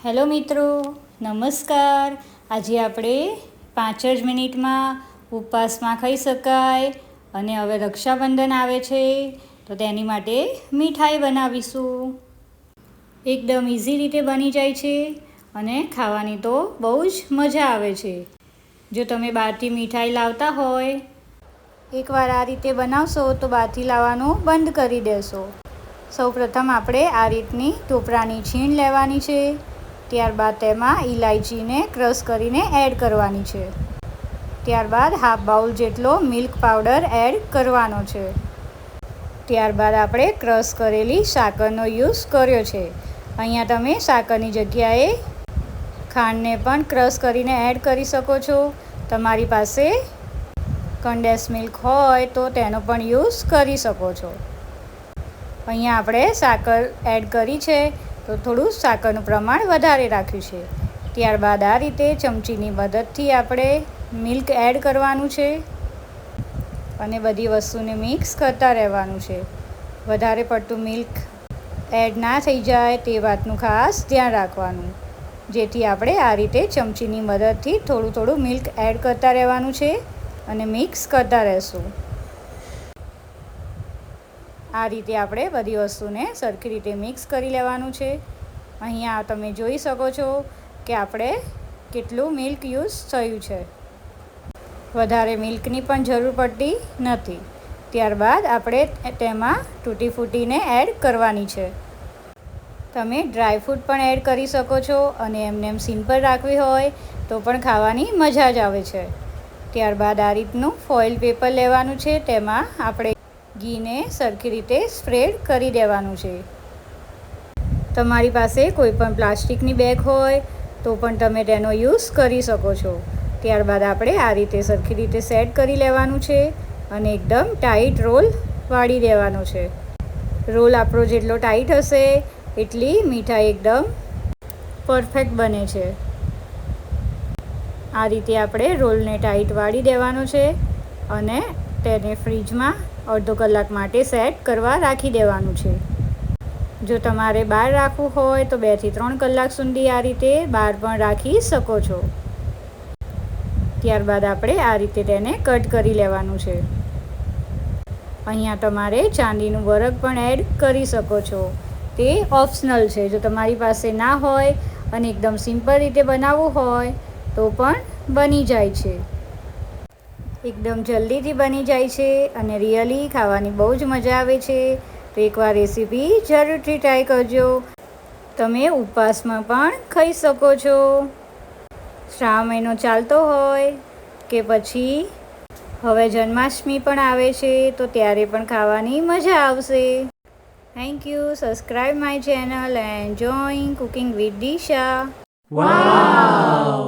Hello મિત્રો, નમસ્કાર. આજે આપણે 5 જ મિનિટમાં ઉપવાસમાં ખાઈ શકાય અને હવે રક્ષાબંધન આવે છે તો તેની માટે મીઠાઈ બનાવીશું. એકદમ ઇઝી રીતે બની જાય છે અને ખાવાની તો બહુ જ મજા આવે છે. જો તમે બહારથી મીઠાઈ લાવતા હોય, એકવાર આ રીતે બનાવશો તો બહારથી લાવવાનું બંધ કરી દેશો. સૌપ્રથમ આપણે આ રીતની ટોપરાની છીણ લેવાની છે. ત્યારબાદ તેમાં ઇલાયચીને ક્રશ કરીને એડ કરવાની છે. ત્યારબાદ હાફ બાઉલ જેટલો મિલ્ક પાવડર એડ કરવાનો છે. ત્યારબાદ આપણે ક્રશ કરેલી સાકરનો યુઝ કર્યો છે. અહીંયા તમે સાકરની જગ્યાએ ખાંડને પણ ક્રશ કરીને એડ કરી શકો છો. તમારી પાસે કન્ડેન્સ મિલ્ક હોય તો તેનો પણ યુઝ કરી શકો છો. અહીંયા આપણે સાકર એડ કરી છે તો થોડું સાકરનું પ્રમાણ વધારે રાખ્યું છે. ત્યારબાદ આ રીતે ચમચીની મદદથી આપણે મિલ્ક એડ કરવાનું છે અને બધી વસ્તુને મિક્સ કરતા રહેવાનું છે. વધારે પડતું મિલ્ક એડ ના થઈ જાય તે વાતનું ખાસ ધ્યાન રાખવાનું. જેથી આપણે આ રીતે ચમચીની મદદથી થોડું થોડું મિલ્ક એડ કરતા રહેવાનું છે અને મિક્સ કરતા રહેશું. આ રીતે આપણે બધી વસ્તુને સરખી રીતે મિક્સ કરી લેવાનું છે. અહીંયા તમે જોઈ શકો છો કે આપણે કેટલું મિલ્ક યુઝ થયું છે. વધારે મિલ્કની પણ જરૂર પડતી નથી. ત્યારબાદ આપણે તેમાં તૂટી ફૂટીને એડ કરવાની છે. તમે ડ્રાયફ્રૂટ પણ એડ કરી શકો છો અને એમને સિમ્પલ રાખવી હોય તો પણ ખાવાની મજા જ આવે છે. ત્યારબાદ આ રીતનું ફોઇલ પેપર લેવાનું છે. તેમાં આપણે ઘીને સરખી રીતે સ્પ્રેડ કરી દેવાનું છે. તમારી પાસે કોઈ પણ પ્લાસ્ટિકની બેગ હોય તો પણ તમે તેનો યુઝ કરી શકો છો. ત્યારબાદ આપણે આ રીતે સરખી રીતે સેટ કરી લેવાનું છે અને એકદમ ટાઈટ રોલ વાળી દેવાનો છે. રોલ આપણો જેટલો ટાઈટ હશે એટલી મીઠાઈ એકદમ પરફેક્ટ બને છે. આ રીતે આપણે રોલને ટાઈટ વાળી દેવાનો છે અને તેને ફ્રીજમાં અડધો કલાક માટે સેટ કરવા રાખી દેવાનું છે. જો તમારે બહાર રાખવું હોય તો 2 થી 3 કલાક સુધી આ રીતે બહાર પણ રાખી શકો છો. ત્યારબાદ આપણે આ રીતે તેને કટ કરી લેવાનું છે. અહીંયા તમારે ચાંદીનું વરખ પણ એડ કરી શકો છો. તે ઓપ્શનલ છે. જો તમારી પાસે ના હોય અને એકદમ સિમ્પલ રીતે બનાવવું હોય તો પણ બની જાય છે. એકદમ જલ્દીથી બની જાય છે અને રિયલી ખાવાની બહુ જ મજા આવે છે. તો એકવાર રેસીપી જરૂરથી ટ્રાય કરજો. તમે ઉપવાસમાં પણ ખાઈ શકો છો. શ્રાવણ મહિનો ચાલતો હોય કે પછી હવે જન્માષ્ટમી પણ આવે છે તો ત્યારે પણ ખાવાની મજા આવશે. Thank you. Subscribe my channel and join cooking with Disha. Wow!